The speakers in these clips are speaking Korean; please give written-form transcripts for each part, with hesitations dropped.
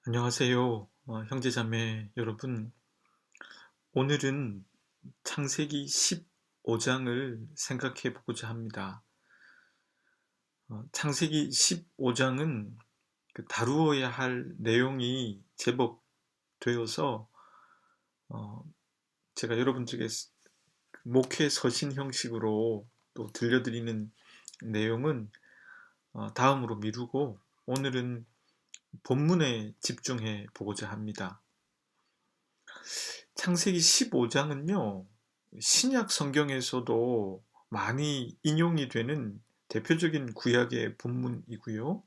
안녕하세요. 형제자매 여러분. 오늘은 창세기 15장을 생각해 보고자 합니다. 창세기 15장은 다루어야 할 내용이 제법 되어서 제가 여러분들에게 목회 서신 형식으로 또 들려드리는 내용은 다음으로 미루고 오늘은 본문에 집중해 보고자 합니다. 창세기 15장은요, 신약 성경에서도 많이 인용이 되는 대표적인 구약의 본문이고요.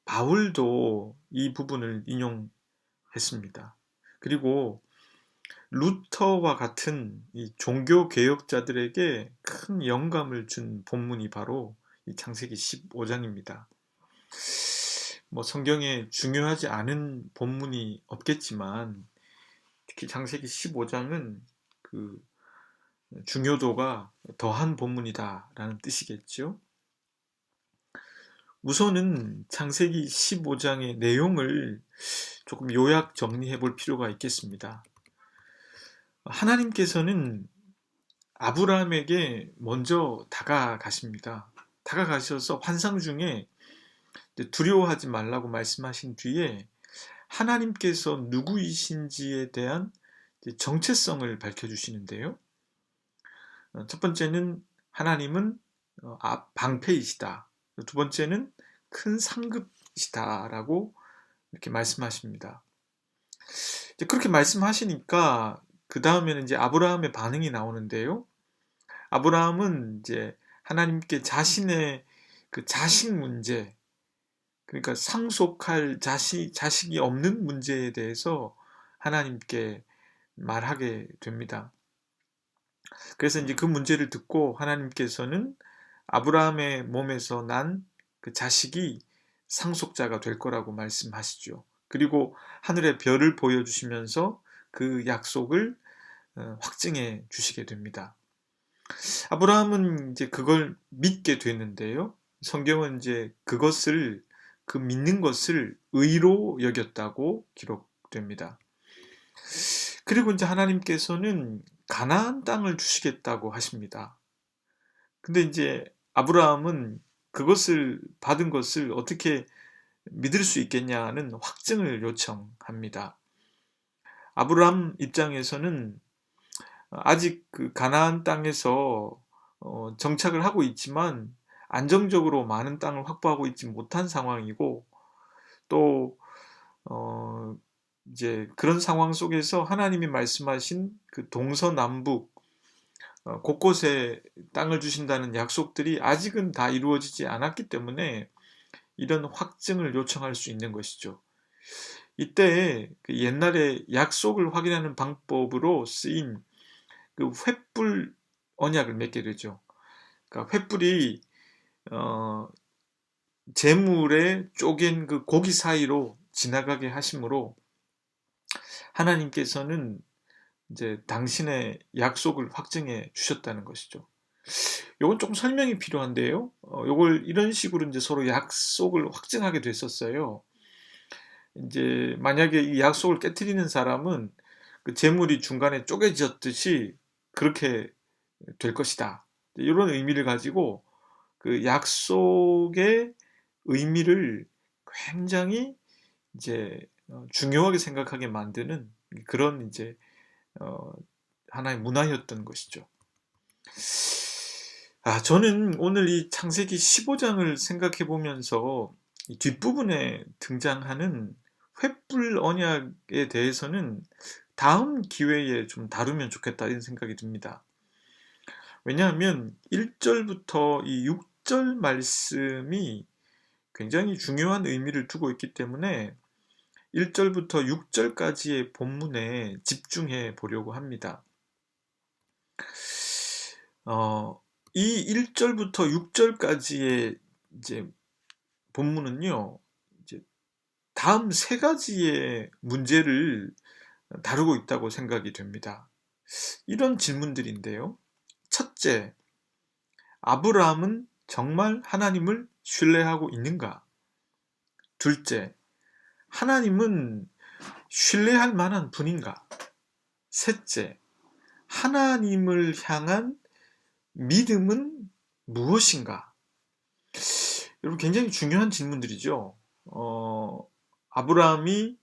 바울도 이 부분을 인용했습니다. 그리고 루터와 같은 이 종교 개혁자들에게 큰 영감을 준 본문이 바로 이 창세기 15장입니다. 성경에 중요하지 않은 본문이 없겠지만 특히 창세기 15장은 그 중요도가 더한 본문이다라는 뜻이겠죠. 우선은 창세기 15장의 내용을 조금 요약 정리해 볼 필요가 있겠습니다. 하나님께서는 아브라함에게 먼저 다가가십니다. 다가가셔서 환상 중에 두려워하지 말라고 말씀하신 뒤에 하나님께서 누구이신지에 대한 정체성을 밝혀주시는데요. 첫 번째는 하나님은 방패이시다. 두 번째는 큰 상급이시다라고 이렇게 말씀하십니다. 그렇게 말씀하시니까 그 다음에는 이제 아브라함의 반응이 나오는데요. 아브라함은 이제 하나님께 자신의 그 자식 문제, 그러니까 상속할 자식이 없는 문제에 대해서 하나님께 말하게 됩니다. 그래서 이제 그 문제를 듣고 하나님께서는 아브라함의 몸에서 난 그 자식이 상속자가 될 거라고 말씀하시죠. 그리고 하늘의 별을 보여주시면서 그 약속을 확증해 주시게 됩니다. 아브라함은 이제 그걸 믿게 되는데요. 성경은 이제 그 믿는 것을 의로 여겼다고 기록됩니다. 그리고 이제 하나님께서는 가나안 땅을 주시겠다고 하십니다. 근데 이제 아브라함은 그것을 받은 것을 어떻게 믿을 수 있겠냐는 확증을 요청합니다. 아브라함 입장에서는 아직 그 가나안 땅에서 정착을 하고 있지만 안정적으로 많은 땅을 확보하고 있지 못한 상황이고 또 이제 그런 상황 속에서 하나님이 말씀하신 그 동서남북 곳곳에 땅을 주신다는 약속들이 아직은 다 이루어지지 않았기 때문에 이런 확증을 요청할 수 있는 것이죠. 이때 그 옛날에 약속을 확인하는 방법으로 쓰인 그 횃불 언약을 맺게 되죠. 그러니까 횃불이 재물에 쪼갠 그 고기 사이로 지나가게 하심으로 하나님께서는 이제 당신의 약속을 확증해 주셨다는 것이죠. 요건 조금 설명이 필요한데요. 요걸 이런 식으로 이제 서로 약속을 확증하게 됐었어요. 이제 만약에 이 약속을 깨트리는 사람은 그 재물이 중간에 쪼개졌듯이 그렇게 될 것이다. 이런 의미를 가지고 그 약속의 의미를 굉장히 이제 중요하게 생각하게 만드는 그런 이제 하나의 문화였던 것이죠. 저는 오늘 이 창세기 15장을 생각해 보면서 이 뒷부분에 등장하는 횃불 언약에 대해서는 다음 기회에 좀 다루면 좋겠다 이런 생각이 듭니다. 왜냐하면 1절부터 이 6절 말씀이 굉장히 중요한 의미를 두고 있기 때문에 1절부터 6절까지의 본문에 집중해 보려고 합니다. 이 1절부터 6절까지의 이제 본문은요, 이제 다음 세 가지의 문제를 다루고 있다고 생각이 됩니다. 이런 질문들인데요. 첫째, 아브라함은 정말 하나님을 신뢰하고 있는가? 둘째, 하나님은 신뢰할 만한 분인가? 셋째, 하나님을 향한 믿음은 무엇인가? 여러분, 굉장히 중요한 질문들이죠. 아브라함이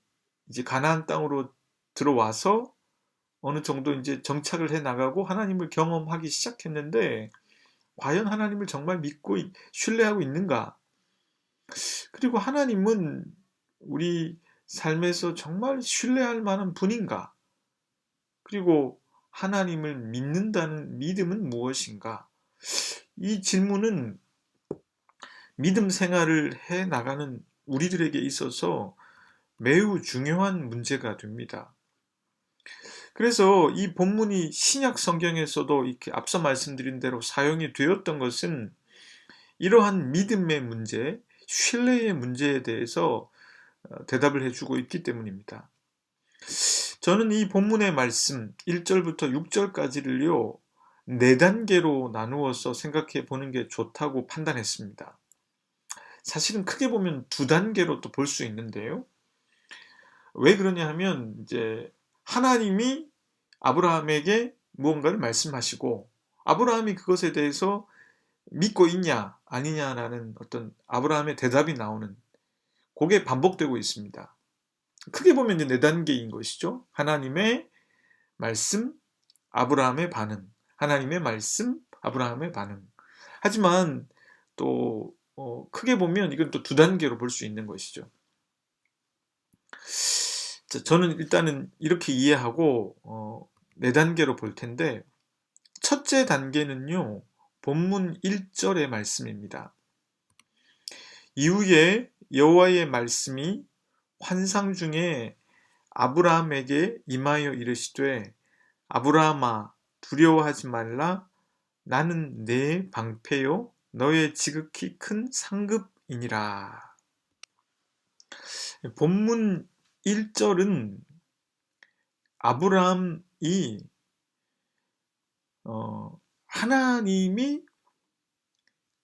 이제 가나안 땅으로 들어와서 어느 정도 이제 정착을 해 나가고 하나님을 경험하기 시작했는데, 과연 하나님을 정말 믿고 신뢰하고 있는가? 그리고 하나님은 우리 삶에서 정말 신뢰할 만한 분인가? 그리고 하나님을 믿는다는 믿음은 무엇인가? 이 질문은 믿음 생활을 해 나가는 우리들에게 있어서 매우 중요한 문제가 됩니다. 그래서 이 본문이 신약 성경에서도 이렇게 앞서 말씀드린 대로 사용이 되었던 것은 이러한 믿음의 문제, 신뢰의 문제에 대해서 대답을 해주고 있기 때문입니다. 저는 이 본문의 말씀 1절부터 6절까지를요, 4단계로 나누어서 생각해 보는 게 좋다고 판단했습니다. 사실은 크게 보면 2단계로 또 볼 수 있는데요. 왜 그러냐 하면 이제 하나님이 아브라함에게 무언가를 말씀하시고 아브라함이 그것에 대해서 믿고 있냐 아니냐라는 어떤 아브라함의 대답이 나오는, 그게 반복되고 있습니다. 크게 보면 이제 4단계인 것이죠. 하나님의 말씀, 아브라함의 반응, 하나님의 말씀, 아브라함의 반응. 하지만 또 크게 보면 이건 또 2단계로 볼 수 있는 것이죠. 자, 저는 일단은 이렇게 이해하고 4단계로 볼 텐데, 첫째 단계는요, 본문 1절의 말씀입니다. 이후에 여호와의 말씀이 환상 중에 아브라함에게 임하여 이르시되 아브라함아 두려워하지 말라, 나는 내 방패요 너의 지극히 큰 상급이니라. 본문 1절은 아브라함이 하나님이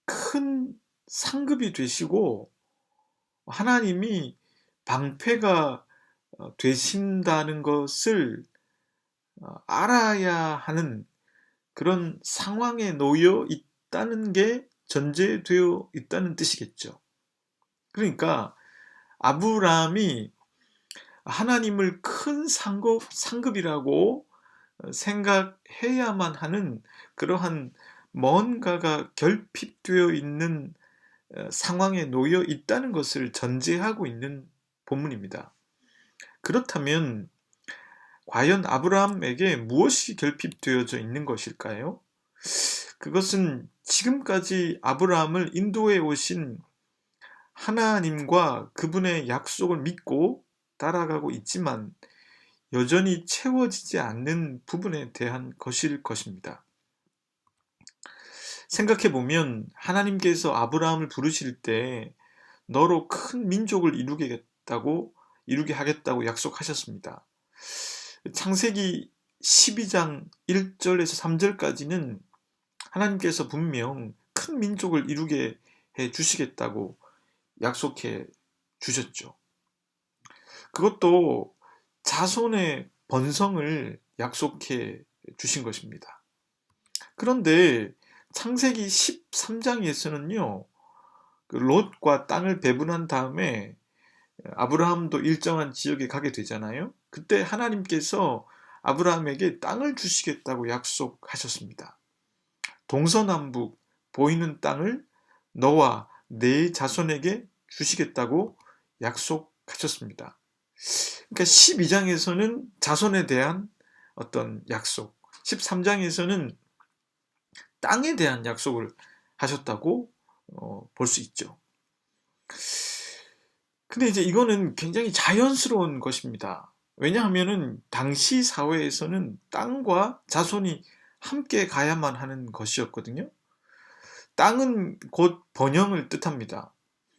큰 상급이 되시고 하나님이 방패가 되신다는 것을 알아야 하는 그런 상황에 놓여 있다는 게 전제되어 있다는 뜻이겠죠. 그러니까 아브라함이 하나님을 큰 상급이라고 생각해야만 하는 그러한 뭔가가 결핍되어 있는 상황에 놓여 있다는 것을 전제하고 있는 본문입니다. 그렇다면 과연 아브라함에게 무엇이 결핍되어져 있는 것일까요? 그것은 지금까지 아브라함을 인도해 오신 하나님과 그분의 약속을 믿고 따라가고 있지만 여전히 채워지지 않는 부분에 대한 것일 것입니다. 생각해보면 하나님께서 아브라함을 부르실 때 너로 큰 민족을 이루게 하겠다고 약속하셨습니다. 창세기 12장 1절에서 3절까지는 하나님께서 분명 큰 민족을 이루게 해 주시겠다고 약속해 주셨죠. 그것도 자손의 번성을 약속해 주신 것입니다. 그런데 창세기 13장에서는요, 그 롯과 땅을 배분한 다음에 아브라함도 일정한 지역에 가게 되잖아요. 그때 하나님께서 아브라함에게 땅을 주시겠다고 약속하셨습니다. 동서남북 보이는 땅을 너와 네 자손에게 주시겠다고 약속하셨습니다. 그러니까 12장에서는 자손에 대한 어떤 약속, 13장에서는 땅에 대한 약속을 하셨다고 볼 수 있죠. 근데 이제 이거는 굉장히 자연스러운 것입니다. 왜냐하면은 당시 사회에서는 땅과 자손이 함께 가야만 하는 것이었거든요. 땅은 곧 번영을 뜻합니다.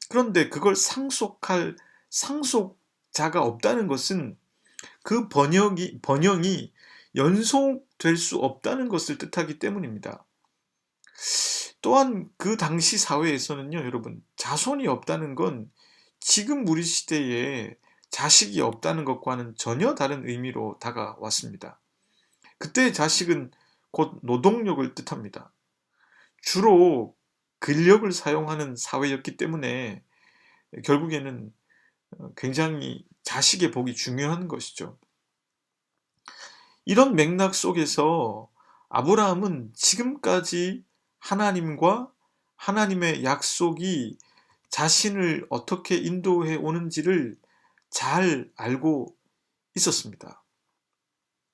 그런데 그걸 상속할 상속자가 없다는 것은 그 번영이 연속될 수 없다는 것을 뜻하기 때문입니다. 또한 그 당시 사회에서는요, 여러분, 자손이 없다는 건 지금 우리 시대에 자식이 없다는 것과는 전혀 다른 의미로 다가왔습니다. 그때의 자식은 곧 노동력을 뜻합니다. 주로 근력을 사용하는 사회였기 때문에 결국에는 굉장히 자식의 복이 중요한 것이죠. 이런 맥락 속에서 아브라함은 지금까지 하나님과 하나님의 약속이 자신을 어떻게 인도해 오는지를 잘 알고 있었습니다.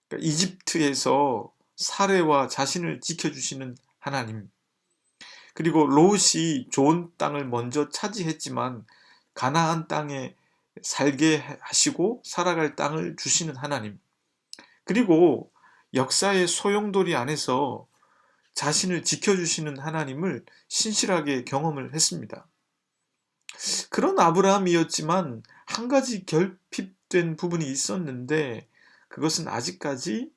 그러니까 이집트에서 사레와 자신을 지켜주시는 하나님, 그리고 롯이 좋은 땅을 먼저 차지했지만 가나안 땅에 살게 하시고 살아갈 땅을 주시는 하나님, 그리고 역사의 소용돌이 안에서 자신을 지켜주시는 하나님을 신실하게 경험을 했습니다. 그런 아브라함이었지만 한 가지 결핍된 부분이 있었는데, 그것은 아직까지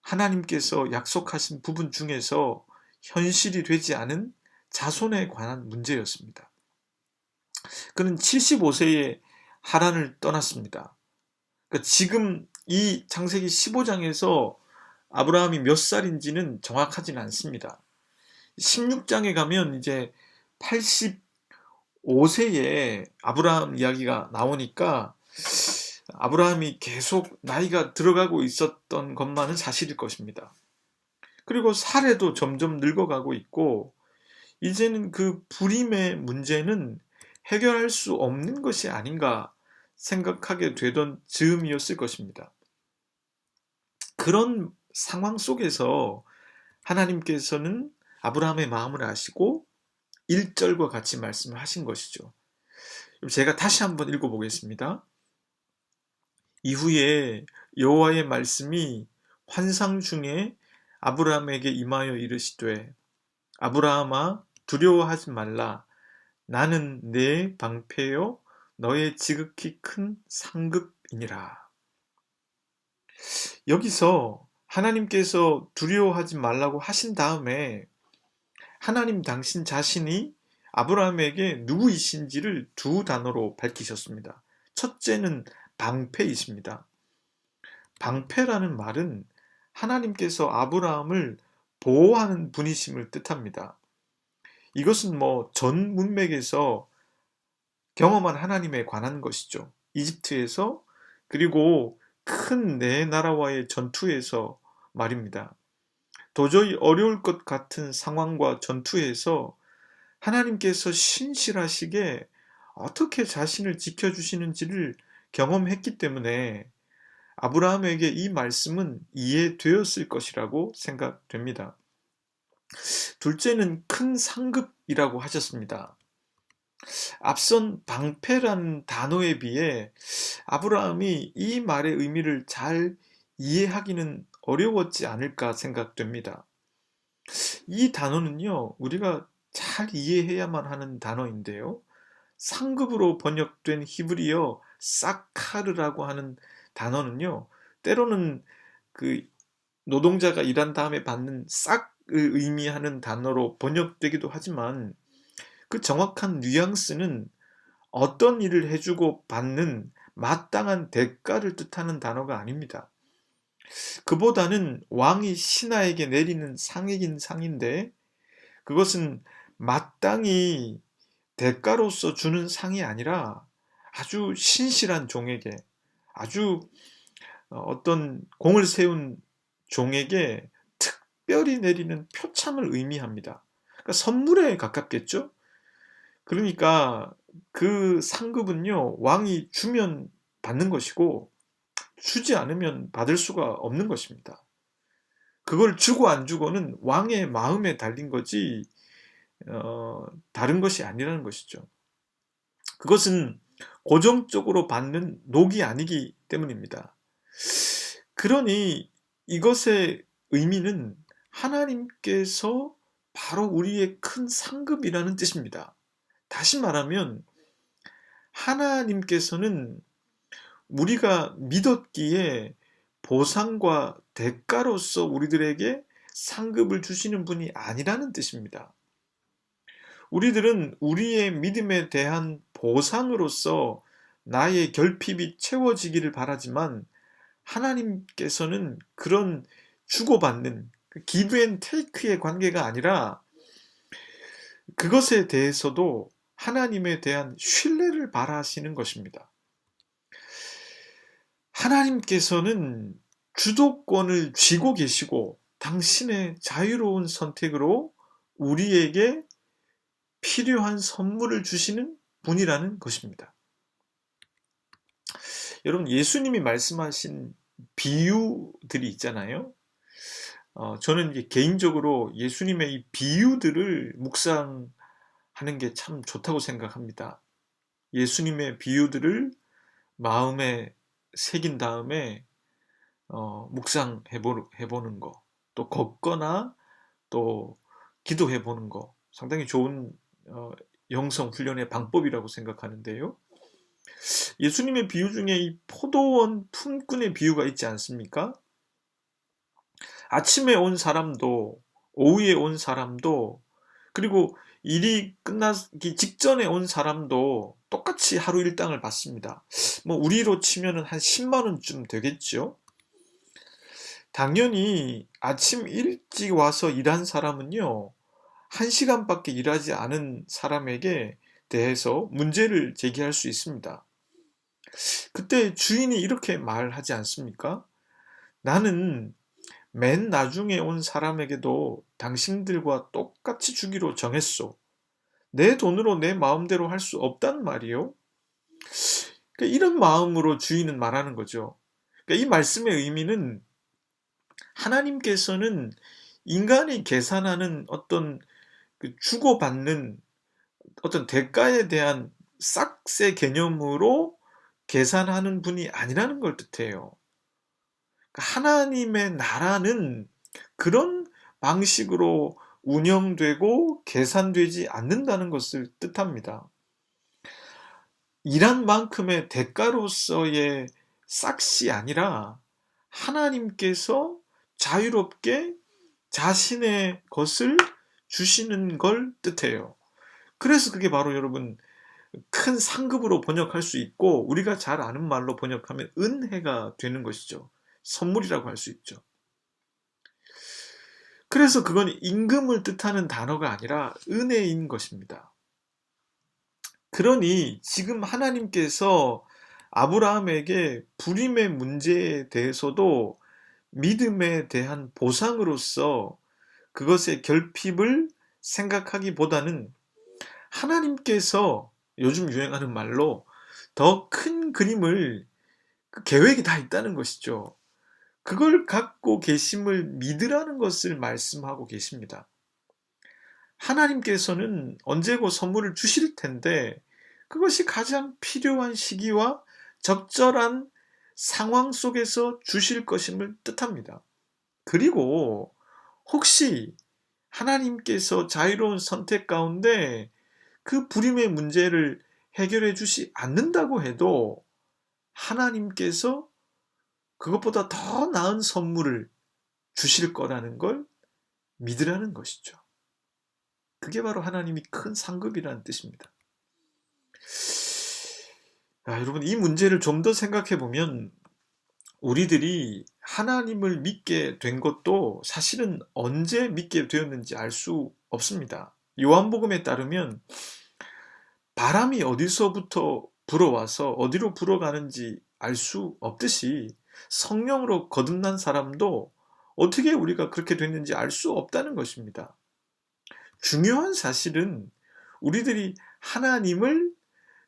하나님께서 약속하신 부분 중에서 현실이 되지 않은 자손에 관한 문제였습니다. 그는 75세에 하란을 떠났습니다. 그러니까 지금 이 창세기 15장에서 아브라함이 몇 살인지는 정확하지는 않습니다. 16장에 가면 이제 85세에 아브라함 이야기가 나오니까 아브라함이 계속 나이가 들어가고 있었던 것만은 사실일 것입니다. 그리고 사례도 점점 늙어가고 있고, 이제는 그 불임의 문제는 해결할 수 없는 것이 아닌가 생각하게 되던 즈음이었을 것입니다. 그런 상황 속에서 하나님께서는 아브라함의 마음을 아시고 1절과 같이 말씀을 하신 것이죠. 제가 다시 한번 읽어보겠습니다. 이후에 여호와의 말씀이 환상 중에 아브라함에게 임하여 이르시되, 아브라함아 두려워하지 말라. 나는 내 방패요 너의 지극히 큰 상급이니라. 여기서 하나님께서 두려워하지 말라고 하신 다음에 하나님 당신 자신이 아브라함에게 누구이신지를 두 단어로 밝히셨습니다. 첫째는 방패이십니다. 방패라는 말은 하나님께서 아브라함을 보호하는 분이심을 뜻합니다. 이것은 전 문맥에서 경험한 하나님에 관한 것이죠. 이집트에서, 그리고 큰 내 나라와의 전투에서 말입니다. 도저히 어려울 것 같은 상황과 전투에서 하나님께서 신실하시게 어떻게 자신을 지켜주시는지를 경험했기 때문에 아브라함에게 이 말씀은 이해되었을 것이라고 생각됩니다. 둘째는 큰 상급이라고 하셨습니다. 앞선 방패라는 단어에 비해 아브라함이 이 말의 의미를 잘 이해하기는 어려웠지 않을까 생각됩니다. 이 단어는요, 우리가 잘 이해해야만 하는 단어인데요. 상급으로 번역된 히브리어 사카르라고 하는 단어는요, 때로는 그 노동자가 일한 다음에 받는 싹을 의미하는 단어로 번역되기도 하지만, 그 정확한 뉘앙스는 어떤 일을 해주고 받는 마땅한 대가를 뜻하는 단어가 아닙니다. 그보다는 왕이 신하에게 내리는 상이긴 상인데, 그것은 마땅히 대가로서 주는 상이 아니라 아주 신실한 종에게, 아주 어떤 공을 세운 종에게 특별히 내리는 표창을 의미합니다. 그러니까 선물에 가깝겠죠? 그러니까 그 상급은요, 왕이 주면 받는 것이고 주지 않으면 받을 수가 없는 것입니다. 그걸 주고 안 주고는 왕의 마음에 달린 거지 다른 것이 아니라는 것이죠. 그것은 고정적으로 받는 녹이 아니기 때문입니다. 그러니 이것의 의미는 하나님께서 바로 우리의 큰 상급이라는 뜻입니다. 다시 말하면 하나님께서는 우리가 믿었기에 보상과 대가로서 우리들에게 상급을 주시는 분이 아니라는 뜻입니다. 우리들은 우리의 믿음에 대한 보상으로서 나의 결핍이 채워지기를 바라지만 하나님께서는 그런 주고받는 기브 앤 테이크의 관계가 아니라 그것에 대해서도 하나님에 대한 신뢰를 바라시는 것입니다. 하나님께서는 주도권을 쥐고 계시고 당신의 자유로운 선택으로 우리에게 필요한 선물을 주시는 분이라는 것입니다. 여러분, 예수님이 말씀하신 비유들이 있잖아요. 저는 이제 개인적으로 예수님의 이 비유들을 묵상하는 게 참 좋다고 생각합니다. 예수님의 비유들을 마음에 새긴 다음에 묵상해 보는 거, 또 걷거나 또 기도해 보는 거 상당히 좋은 영성 훈련의 방법이라고 생각하는데요. 예수님의 비유 중에 이 포도원 품꾼의 비유가 있지 않습니까? 아침에 온 사람도 오후에 온 사람도 그리고 일이 끝나기 직전에 온 사람도 똑같이 하루 일당을 받습니다. 뭐 우리로 치면은 한 10만 원쯤 되겠죠. 당연히 아침 일찍 와서 일한 사람은요, 1시간밖에 일하지 않은 사람에게 대해서 문제를 제기할 수 있습니다. 그때 주인이 이렇게 말하지 않습니까? 나는 맨 나중에 온 사람에게도 당신들과 똑같이 주기로 정했소. 내 돈으로 내 마음대로 할 수 없단 말이요. 그러니까 이런 마음으로 주인은 말하는 거죠. 그러니까 이 말씀의 의미는 하나님께서는 인간이 계산하는 어떤 주고받는 어떤 대가에 대한 싹세 개념으로 계산하는 분이 아니라는 걸 뜻해요. 하나님의 나라는 그런 방식으로 운영되고 계산되지 않는다는 것을 뜻합니다. 일한 만큼의 대가로서의 싹시 아니라 하나님께서 자유롭게 자신의 것을 주시는 걸 뜻해요. 그래서 그게 바로 여러분 큰 상급으로 번역할 수 있고 우리가 잘 아는 말로 번역하면 은혜가 되는 것이죠. 선물이라고 할 수 있죠. 그래서 그건 임금을 뜻하는 단어가 아니라 은혜인 것입니다. 그러니 지금 하나님께서 아브라함에게 불임의 문제에 대해서도 믿음에 대한 보상으로서 그것의 결핍을 생각하기보다는 하나님께서 요즘 유행하는 말로 더 큰 그림을 계획이 다 있다는 것이죠. 그걸 갖고 계심을 믿으라는 것을 말씀하고 계십니다. 하나님께서는 언제고 선물을 주실 텐데 그것이 가장 필요한 시기와 적절한 상황 속에서 주실 것임을 뜻합니다. 그리고 혹시 하나님께서 자유로운 선택 가운데 그 불임의 문제를 해결해 주지 않는다고 해도 하나님께서 그것보다 더 나은 선물을 주실 거라는 걸 믿으라는 것이죠. 그게 바로 하나님이 큰 상급이라는 뜻입니다. 여러분, 이 문제를 좀 더 생각해 보면 우리들이 하나님을 믿게 된 것도 사실은 언제 믿게 되었는지 알 수 없습니다. 요한복음에 따르면 바람이 어디서부터 불어와서 어디로 불어가는지 알 수 없듯이 성령으로 거듭난 사람도 어떻게 우리가 그렇게 됐는지 알 수 없다는 것입니다. 중요한 사실은 우리들이 하나님을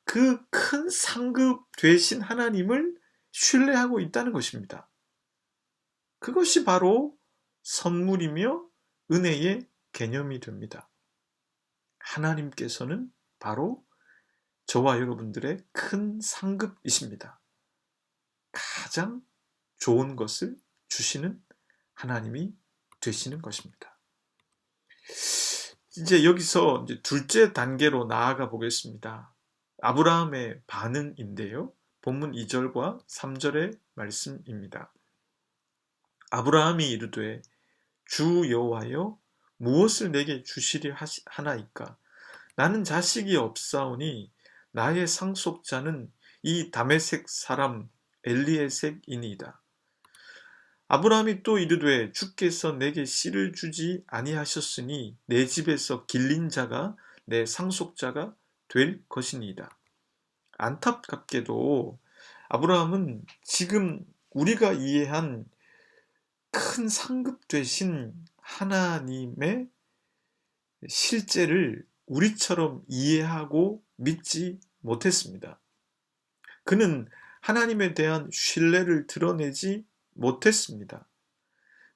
그 큰 상급 되신 하나님을 신뢰하고 있다는 것입니다. 그것이 바로 선물이며 은혜의 개념이 됩니다. 하나님께서는 바로 저와 여러분들의 큰 상급이십니다. 가장 좋은 것을 주시는 하나님이 되시는 것입니다. 이제 여기서 둘째 단계로 나아가 보겠습니다. 아브라함의 반응인데요. 본문 2절과 3절의 말씀입니다. 아브라함이 이르되 주 여호와여 무엇을 내게 주시리 하나이까? 나는 자식이 없사오니 나의 상속자는 이 다메섹 사람 엘리에섹이니이다. 아브라함이 또 이르되 주께서 내게 씨를 주지 아니하셨으니 내 집에서 길린 자가 내 상속자가 될 것이니이다. 안타깝게도 아브라함은 지금 우리가 이해한 큰 상급 되신 하나님의 실제를 우리처럼 이해하고 믿지 못했습니다. 그는 하나님에 대한 신뢰를 드러내지 못했습니다.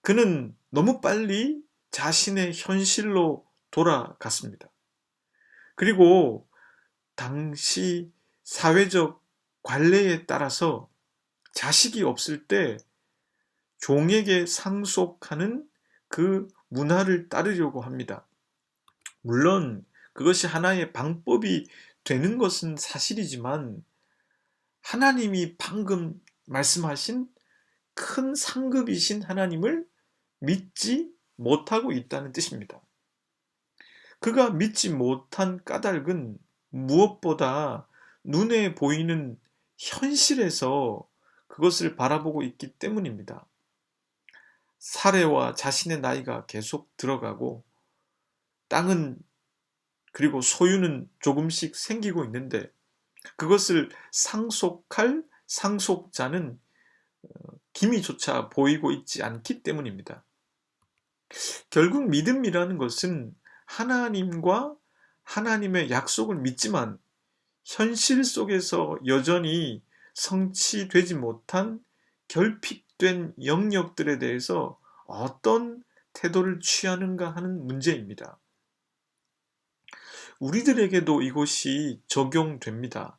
그는 너무 빨리 자신의 현실로 돌아갔습니다. 그리고 당시 사회적 관례에 따라서 자식이 없을 때 종에게 상속하는 그 문화를 따르려고 합니다. 물론 그것이 하나의 방법이 되는 것은 사실이지만 하나님이 방금 말씀하신 큰 상급이신 하나님을 믿지 못하고 있다는 뜻입니다. 그가 믿지 못한 까닭은 무엇보다 눈에 보이는 현실에서 그것을 바라보고 있기 때문입니다. 사례와 자신의 나이가 계속 들어가고 땅은 그리고 소유는 조금씩 생기고 있는데 그것을 상속할 상속자는 기미조차 보이고 있지 않기 때문입니다. 결국 믿음이라는 것은 하나님과 하나님의 약속을 믿지만 현실 속에서 여전히 성취되지 못한 결핍된 영역들에 대해서 어떤 태도를 취하는가 하는 문제입니다. 우리들에게도 이것이 적용됩니다.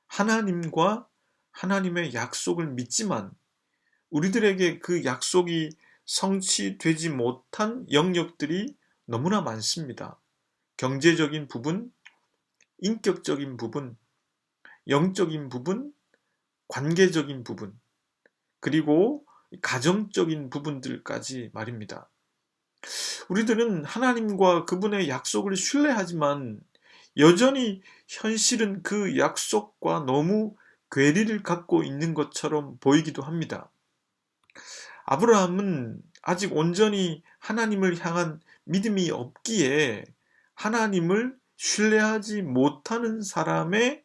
하나님과 하나님의 약속을 믿지만 우리들에게 그 약속이 성취되지 못한 영역들이 너무나 많습니다. 경제적인 부분, 인격적인 부분, 영적인 부분, 관계적인 부분, 그리고 가정적인 부분들까지 말입니다. 우리들은 하나님과 그분의 약속을 신뢰하지만 여전히 현실은 그 약속과 너무 괴리를 갖고 있는 것처럼 보이기도 합니다. 아브라함은 아직 온전히 하나님을 향한 믿음이 없기에 하나님을 신뢰하지 못하는 사람의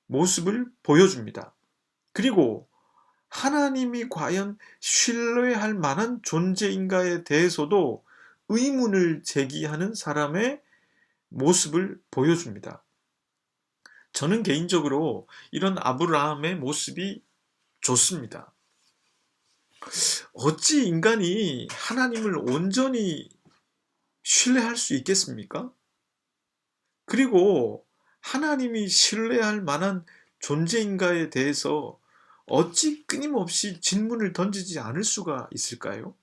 모습을 보여줍니다. 그리고 하나님이 과연 신뢰할 만한 존재인가에 대해서도 의문을 제기하는 사람의 모습을 보여줍니다. 저는 개인적으로 이런 아브라함의 모습이 좋습니다. 어찌 인간이 하나님을 온전히 신뢰할 수 있겠습니까? 그리고 하나님이 신뢰할 만한 존재인가에 대해서 어찌 끊임없이 질문을 던지지 않을 수가 있을까요?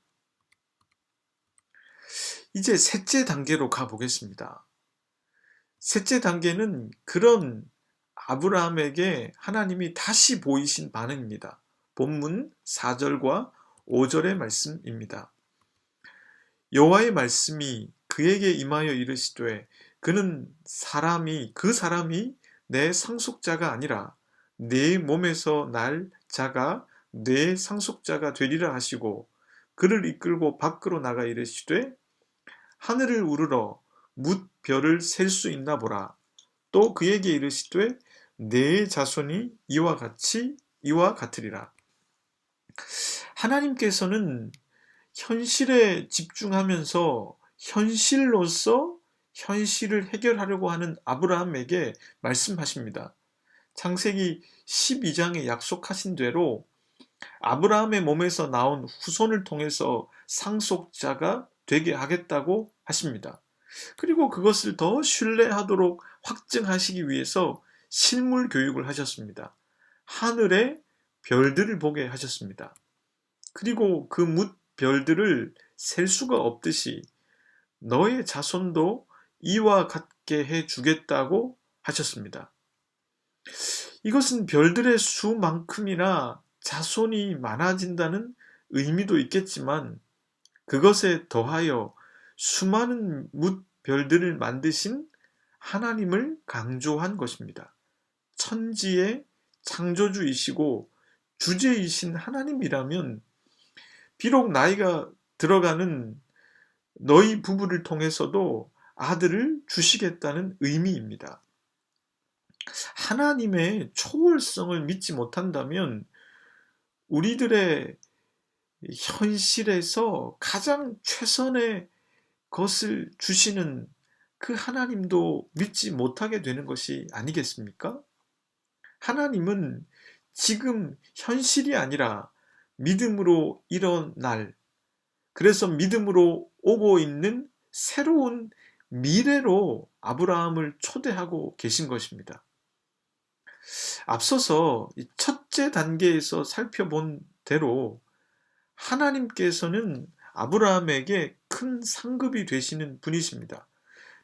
이제 셋째 단계로 가보겠습니다. 셋째 단계는 그런 아브라함에게 하나님이 다시 보이신 반응입니다. 본문 4절과 5절의 말씀입니다. 여호와의 말씀이 그에게 임하여 이르시되 그 사람이 내 상속자가 아니라 내 몸에서 날 자가 내 상속자가 되리라 하시고 그를 이끌고 밖으로 나가 이르시되 하늘을 우러러 뭇 별을 셀 수 있나 보라. 또 그에게 이르시되 내 자손이 이와 같으리라. 하나님께서는 현실에 집중하면서 현실로서 현실을 해결하려고 하는 아브라함에게 말씀하십니다. 창세기 12장에 약속하신 대로 아브라함의 몸에서 나온 후손을 통해서 상속자가 되게 하겠다고 하십니다. 그리고 그것을 더 신뢰하도록 확증하시기 위해서 실물 교육을 하셨습니다. 하늘의 별들을 보게 하셨습니다. 그리고 그 뭇 별들을 셀 수가 없듯이 너의 자손도 이와 같게 해주겠다고 하셨습니다. 이것은 별들의 수만큼이나 자손이 많아진다는 의미도 있겠지만 그것에 더하여 수많은 뭇 별들을 만드신 하나님을 강조한 것입니다. 천지의 창조주이시고 주제이신 하나님이라면 비록 나이가 들어가는 너희 부부를 통해서도 아들을 주시겠다는 의미입니다. 하나님의 초월성을 믿지 못한다면 우리들의 현실에서 가장 최선의 것을 주시는 그 하나님도 믿지 못하게 되는 것이 아니겠습니까? 하나님은 지금 현실이 아니라 믿음으로 일어날, 그래서 믿음으로 오고 있는 새로운 미래로 아브라함을 초대하고 계신 것입니다. 앞서서 첫째 단계에서 살펴본 대로 하나님께서는 아브라함에게 큰 상급이 되시는 분이십니다.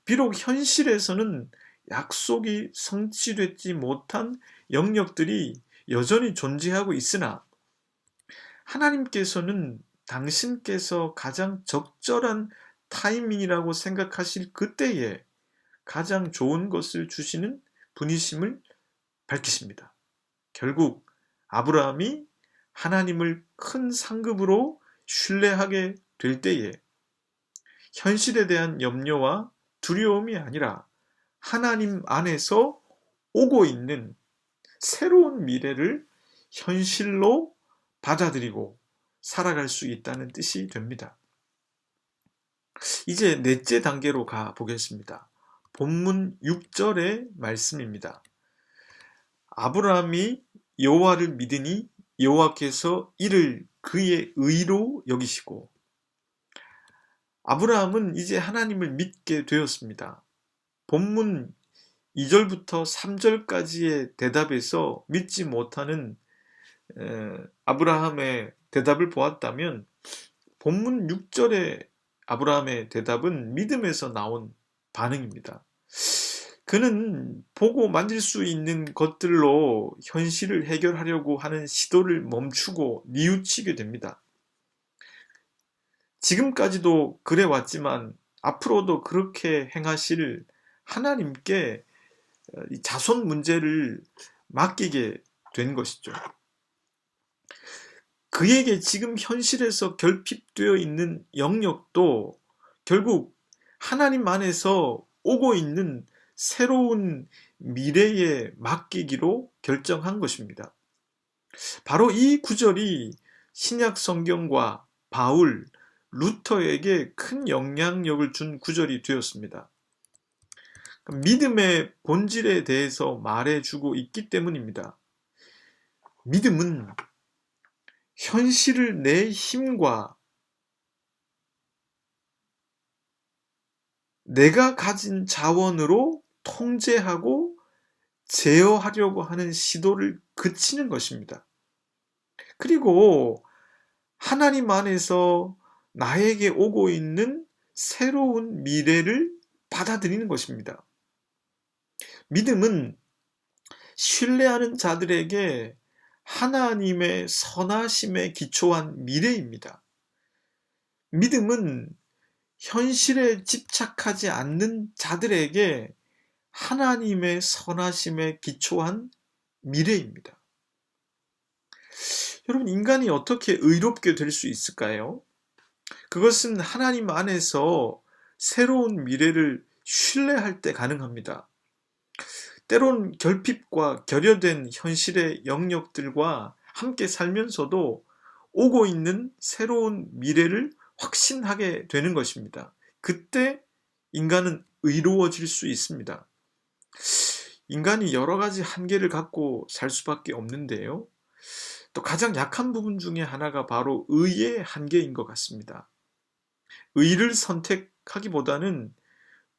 비록 현실에서는 약속이 성취되지 못한 영역들이 여전히 존재하고 있으나 하나님께서는 당신께서 가장 적절한 타이밍이라고 생각하실 그때에 가장 좋은 것을 주시는 분이심을 밝히십니다. 결국 아브라함이 하나님을 큰 상급으로 신뢰하게 될 때에 현실에 대한 염려와 두려움이 아니라 하나님 안에서 오고 있는 새로운 미래를 현실로 받아들이고 살아갈 수 있다는 뜻이 됩니다. 이제 넷째 단계로 가 보겠습니다. 본문 6절의 말씀입니다. 아브라함이 여호와를 믿으니 여호와께서 이를 그의 의로 여기시고, 아브라함은 이제 하나님을 믿게 되었습니다. 본문 2절부터 3절까지의 대답에서 믿지 못하는 아브라함의 대답을 보았다면 본문 6절의 아브라함의 대답은 믿음에서 나온 반응입니다. 그는 보고 만질 수 있는 것들로 현실을 해결하려고 하는 시도를 멈추고 뉘우치게 됩니다. 지금까지도 그래 왔지만 앞으로도 그렇게 행하실 하나님께 자손 문제를 맡기게 된 것이죠. 그에게 지금 현실에서 결핍되어 있는 영역도 결국 하나님 안에서 오고 있는 새로운 미래에 맡기기로 결정한 것입니다. 바로 이 구절이 신약 성경과 바울, 루터에게 큰 영향력을 준 구절이 되었습니다. 믿음의 본질에 대해서 말해주고 있기 때문입니다. 믿음은 현실을 내 힘과 내가 가진 자원으로 통제하고 제어하려고 하는 시도를 그치는 것입니다. 그리고 하나님 안에서 나에게 오고 있는 새로운 미래를 받아들이는 것입니다. 믿음은 신뢰하는 자들에게 하나님의 선하심에 기초한 미래입니다. 믿음은 현실에 집착하지 않는 자들에게 하나님의 선하심에 기초한 미래입니다. 여러분, 인간이 어떻게 의롭게 될 수 있을까요? 그것은 하나님 안에서 새로운 미래를 신뢰할 때 가능합니다. 때론 결핍과 결여된 현실의 영역들과 함께 살면서도 오고 있는 새로운 미래를 확신하게 되는 것입니다. 그때 인간은 의로워질 수 있습니다. 인간이 여러 가지 한계를 갖고 살 수밖에 없는데요. 또 가장 약한 부분 중에 하나가 바로 의의 한계인 것 같습니다. 의를 선택하기보다는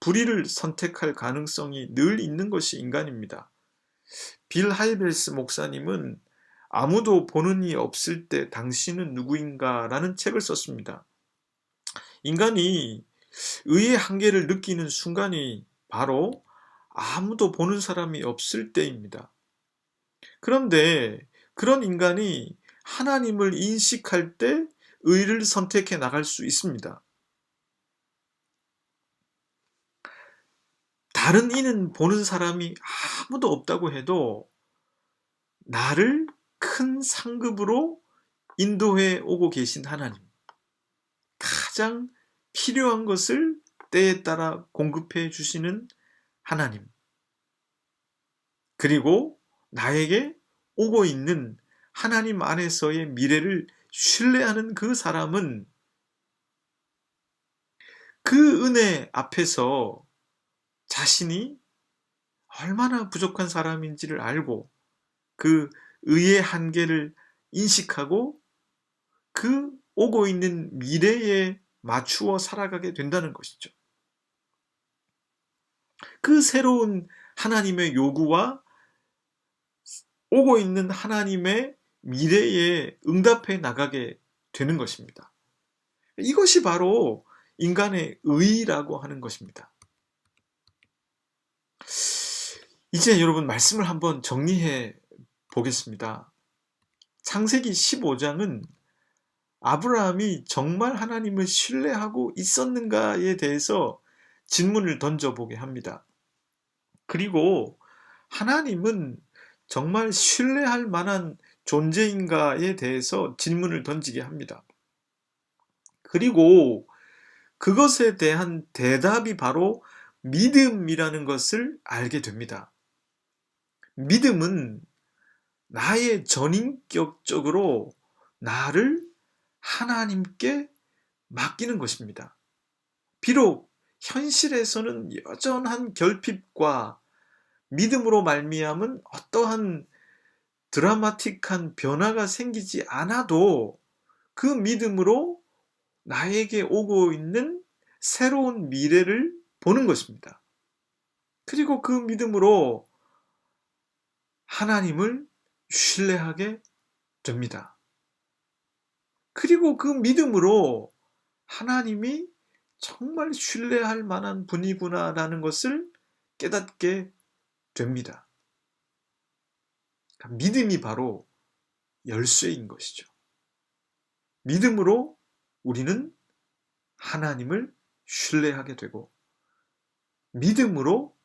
불의를 선택할 가능성이 늘 있는 것이 인간입니다. 빌 하이벨스 목사님은 아무도 보는 이 없을 때 당신은 누구인가 라는 책을 썼습니다. 인간이 의의 한계를 느끼는 순간이 바로 아무도 보는 사람이 없을 때입니다. 그런데 그런 인간이 하나님을 인식할 때 의를 선택해 나갈 수 있습니다. 다른 이는 보는 사람이 아무도 없다고 해도 나를 큰 상급으로 인도해 오고 계신 하나님, 가장 필요한 것을 때에 따라 공급해 주시는 하나님, 그리고 나에게 오고 있는 하나님 안에서의 미래를 신뢰하는 그 사람은 그 은혜 앞에서 자신이 얼마나 부족한 사람인지를 알고 그 의의 한계를 인식하고 그 오고 있는 미래에 맞추어 살아가게 된다는 것이죠. 그 새로운 하나님의 요구와 오고 있는 하나님의 미래에 응답해 나가게 되는 것입니다. 이것이 바로 인간의 의라고 하는 것입니다. 이제 여러분 말씀을 한번 정리해 보겠습니다. 창세기 15장은 아브라함이 정말 하나님을 신뢰하고 있었는가에 대해서 질문을 던져보게 합니다. 그리고 하나님은 정말 신뢰할 만한 존재인가에 대해서 질문을 던지게 합니다. 그리고 그것에 대한 대답이 바로 믿음이라는 것을 알게 됩니다. 믿음은 나의 전인격적으로 나를 하나님께 맡기는 것입니다. 비록 현실에서는 여전한 결핍과 믿음으로 말미암은 어떠한 드라마틱한 변화가 생기지 않아도 그 믿음으로 나에게 오고 있는 새로운 미래를 보는 것입니다. 그리고 그 믿음으로 하나님을 신뢰하게 됩니다. 그리고 그 믿음으로 하나님이 정말 신뢰할 만한 분이구나라는 것을 깨닫게 됩니다. 믿음이 바로 열쇠인 것이죠. 믿음으로 우리는 하나님을 신뢰하게 되고, 믿음으로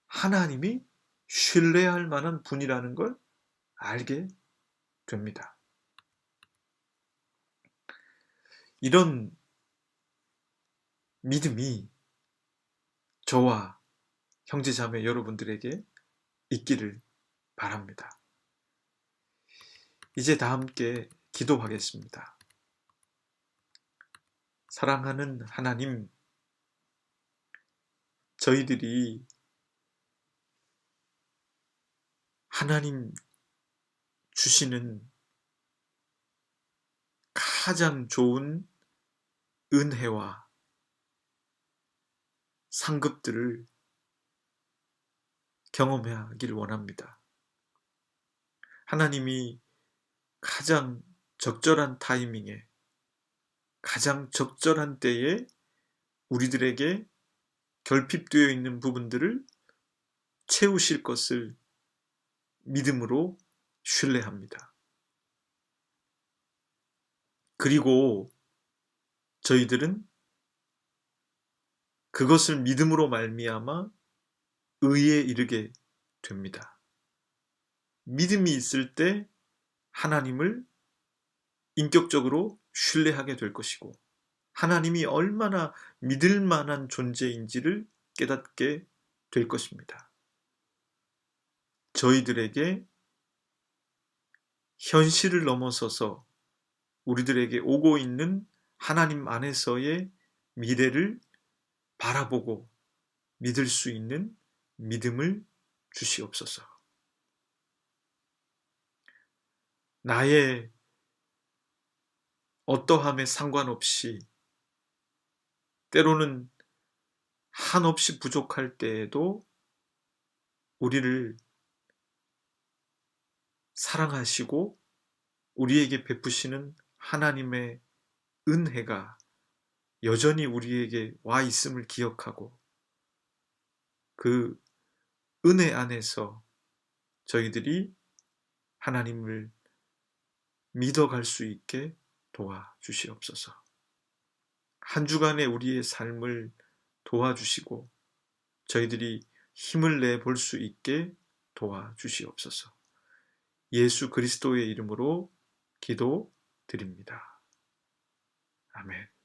하나님이 신뢰할 만한 분이라는 걸 알게 됩니다. 이런 믿음이 저와 형제자매 여러분들에게 있기를 바랍니다. 이제 다 함께 기도하겠습니다. 사랑하는 하나님, 저희들이 하나님 주시는 가장 좋은 은혜와 상급들을 경험하기를 원합니다. 하나님이 가장 적절한 타이밍에, 가장 적절한 때에 우리들에게 결핍되어 있는 부분들을 채우실 것을 믿음으로 신뢰합니다. 그리고 저희들은 그것을 믿음으로 말미암아 의에 이르게 됩니다. 믿음이 있을 때 하나님을 인격적으로 신뢰하게 될 것이고, 하나님이 얼마나 믿을 만한 존재인지를 깨닫게 될 것입니다. 저희들에게 현실을 넘어서서 우리들에게 오고 있는 하나님 안에서의 미래를 바라보고 믿을 수 있는 믿음을 주시옵소서. 나의 어떠함에 상관없이, 때로는 한없이 부족할 때에도 우리를 사랑하시고 우리에게 베푸시는 하나님의 은혜가 여전히 우리에게 와 있음을 기억하고, 그 은혜 안에서 저희들이 하나님을 믿어갈 수 있게 도와주시옵소서. 한 주간의 우리의 삶을 도와주시고 저희들이 힘을 내볼 수 있게 도와주시옵소서. 예수 그리스도의 이름으로 기도드립니다. 아멘.